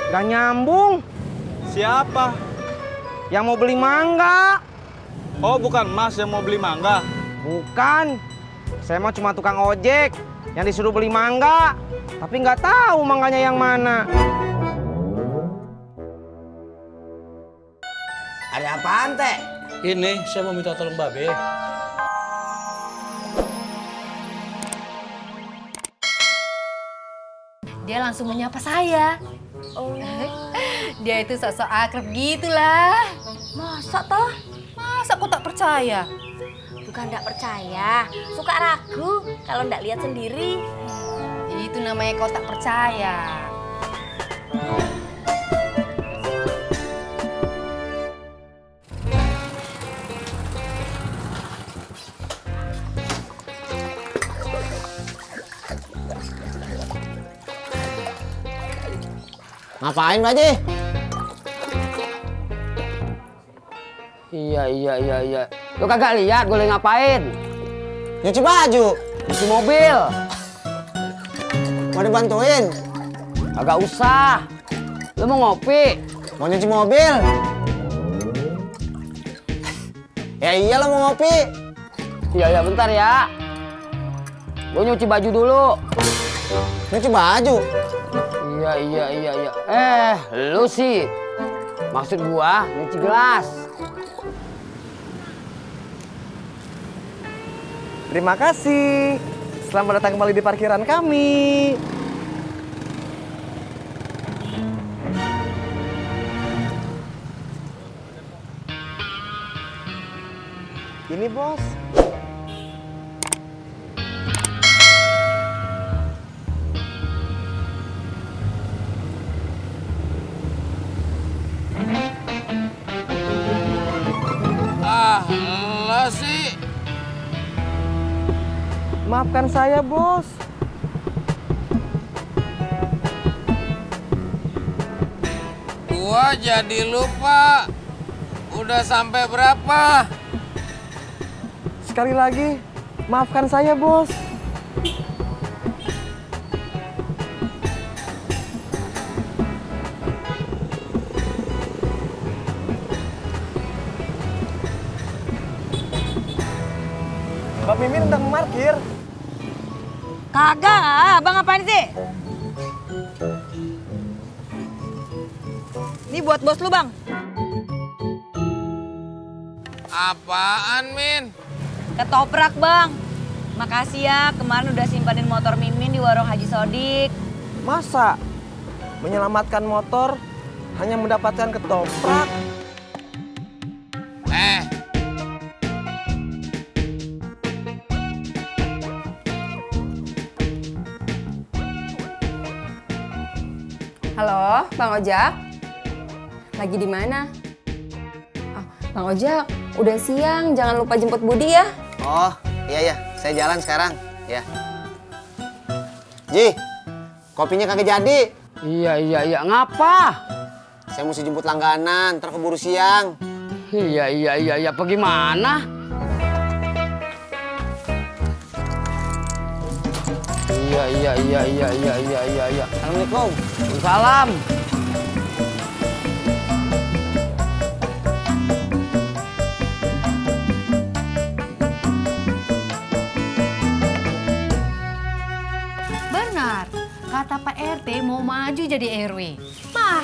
Gak nyambung. Siapa? Yang mau beli mangga. Oh, bukan Mas yang mau beli mangga? Bukan. Saya mah cuma tukang ojek yang disuruh beli mangga. Tapi nggak tahu mangganya yang mana. Ada apaan, Teh? Ini saya mau minta tolong Babe. Dia langsung menyapa saya. Oh. Dia itu sosok akrab gitulah. Masa toh? Masa aku tak percaya? Bukan nggak percaya, suka ragu kalau nggak lihat sendiri. Itu namanya kau tak percaya. Ngapain, Pak Haji? Iya. Lu kagak lihat gue lagi ngapain? Nyuci baju. Nyuci mobil. Mau dibantuin? Kagak usah. Lu mau ngopi? Mau nyuci mobil? Ya iyalah mau ngopi. Iya, bentar ya. Gue nyuci baju dulu. Nyuci baju? Iya. Lu sih. Maksud gua nyuci gelas. Terima kasih. Selamat datang kembali di parkiran kami. Ini bos. Lo sih. Maafkan saya bos. Gua jadi lupa. Udah sampai berapa? Sekali lagi, maafkan saya bos. Mbak Mimin udah parkir. Kagak, abang ngapain sih? Ini buat bos lu, Bang. Apaan, Min? Ketoprak, Bang. Makasih ya, kemarin udah simpanin motor Mimin di warung Haji Sodik. Masa menyelamatkan motor hanya mendapatkan ketoprak? Halo, Bang Ojak. Lagi di mana? Oh, Bang Ojak, udah siang, jangan lupa jemput Budi ya. Oh, iya. Saya jalan sekarang. Ya. Ji, kopinya kagak jadi. Iya. Ngapa? Saya mesti jemput langganan, ntar keburu siang. Iya. Pergi mana? Iya. Assalamualaikum. Salam. Benar, kata Pak RT mau maju jadi RW.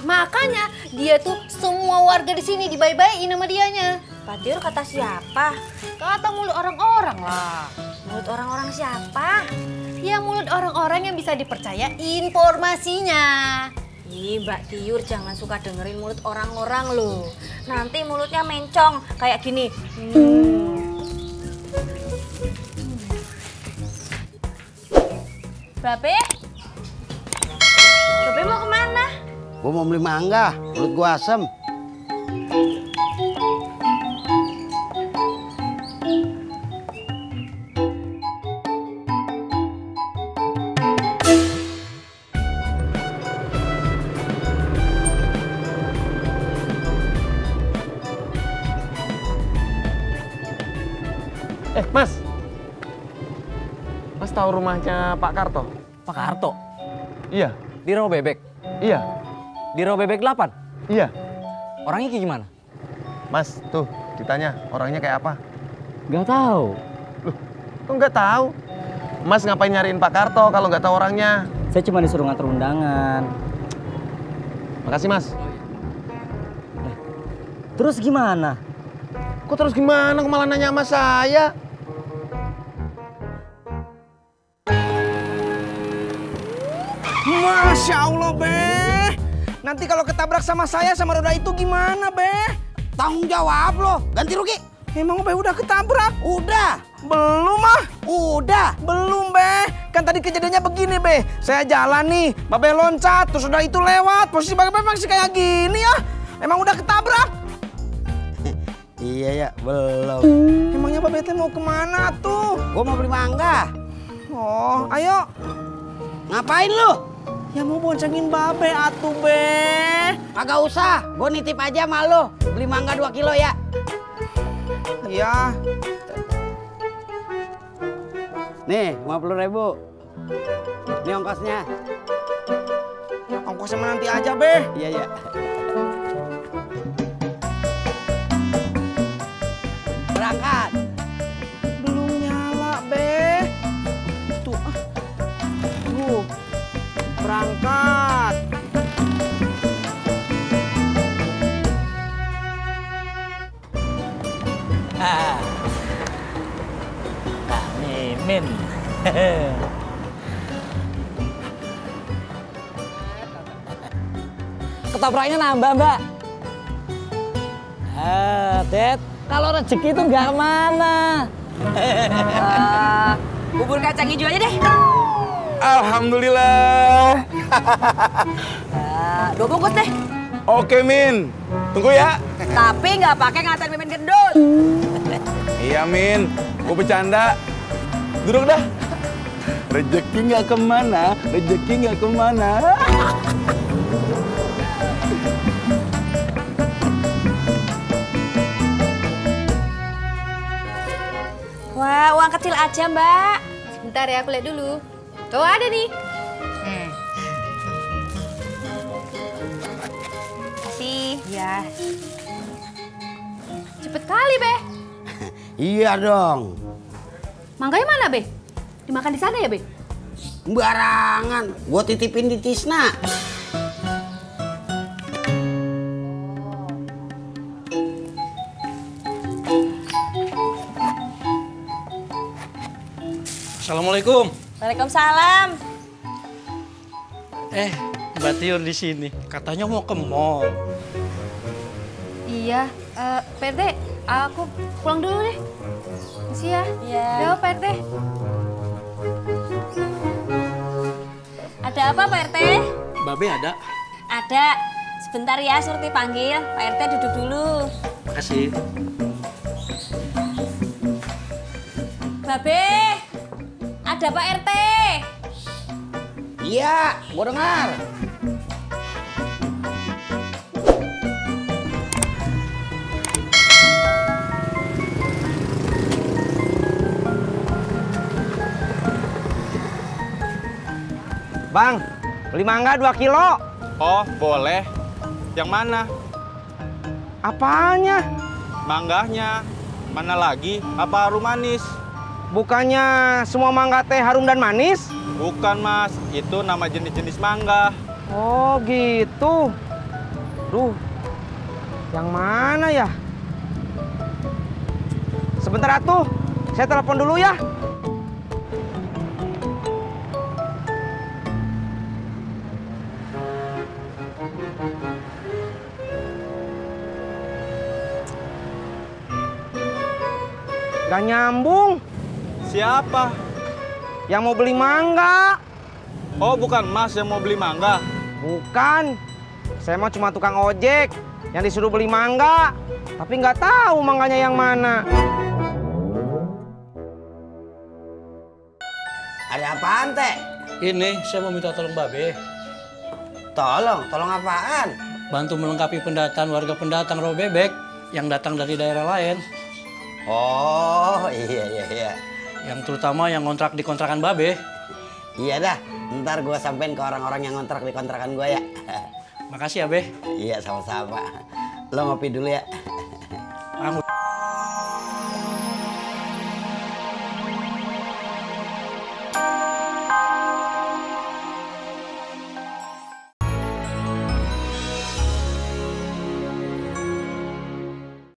Makanya dia tuh semua warga di sini dibaik-baikin sama dianya. Pak Tiur kata siapa? Kata mulut orang-orang lah. Mulut orang-orang siapa? Ya mulut orang-orang yang bisa dipercaya informasinya. Ih, Mbak Tiur jangan suka dengerin mulut orang-orang loh. Nanti mulutnya mencong kayak gini. Babe? Babe mau kemana? Gua mau beli mangga, perut gua asem. Mas. Mas tahu rumahnya Pak Karto? Pak Karto? Iya. Di Rawa Bebek? Iya. Di Rawa Bebek 8? Iya. Orangnya kayak gimana? Mas, tuh ditanya orangnya kayak apa? Gak tahu. Loh, kok nggak tahu? Mas ngapain nyariin Pak Karto kalau nggak tahu orangnya? Saya cuma disuruh nganter undangan. Makasih, Mas. Terus gimana? Kok terus gimana? Kok malah nanya sama saya? Masya Allah, Be. Nanti kalau ketabrak sama saya sama roda itu gimana, Be? Tanggung jawab lo, ganti rugi. Emang Be udah ketabrak? Udah. Belum ah. Udah. Belum, Be. Kan tadi kejadiannya begini, Be. Saya jalan nih, Babe loncat, terus udah itu lewat. Posisi Babe masih kayak gini ya. Emang udah ketabrak? Iya ya, belum. Emangnya Babe teh mau kemana tuh? Gua mau beli mangga. Oh, ayo. Ngapain lu? Ya mau boncengin Babe atuh, Be. Kagak usah, gua nitip aja sama lu. Beli mangga 2 kilo ya. Iya. Nih, 50.000. Ini ongkosnya. Ongkosnya mah nanti aja, Be. Iya, iya. Berangkat. Belum nyala, Be. Tuh, ah. Tuh. Berangkat. Nah, Mimin. Ketopraknya nambah, Mbak. Dad, kalau rezeki itu nggak kemana. Bubur kacang hijau aja deh. Alhamdulillah. 2 bungkus deh. Oke, Min. Tunggu ya. Tapi nggak pakai ngatain Mimin gendut. Iya, Min. Gue bercanda. Duduk dah. Rezeki nggak kemana, rezeki nggak kemana. Wah, uang kecil aja, Mbak. Sebentar ya, aku lihat dulu. Tuh ada nih. Kasih. Ya. Cepet kali, Be. Iya dong. Mangganya mana, Be? Dimakan di sana ya, Be? Barangan. Gua titipin di Tisna. Assalamualaikum. Waalaikumsalam. Mbak Tiur di sini. Katanya mau ke mall. Iya. Pak RT, aku pulang dulu deh. Makasih ya. Iya. Ya, Pak RT. Ada apa, Pak RT? Babe ada? Ada. Sebentar ya, Surti panggil. Pak RT duduk dulu. Makasih. Babe, ada Pak RT. Iya, gua dengar. Bang, beli mangga 2 kilo. Oh, boleh. Yang mana? Apanya? Manggahnya. Mana lagi? Apa harum manis? Bukannya semua mangga teh harum dan manis? Bukan, Mas. Itu nama jenis-jenis mangga. Oh gitu. Duh, yang mana ya? Sebentar atuh, saya telepon dulu ya. Gak nyambung. Siapa? Yang mau beli mangga. Oh, bukan Mas yang mau beli mangga. Bukan. Saya mah cuma tukang ojek yang disuruh beli mangga. Tapi nggak tahu mangganya yang mana. Ada apaan, Teh? Ini saya mau minta tolong Babe. Tolong apaan? Bantu melengkapi pendataan warga pendatang Rawa Bebek yang datang dari daerah lain. Oh, iya. Yang terutama yang ngontrak di kontrakan Babe. Iya dah, ntar gua sampein ke orang-orang yang ngontrak di kontrakan gua ya. Makasih ya, Be. Iya, sama-sama. Lo ngopi dulu ya.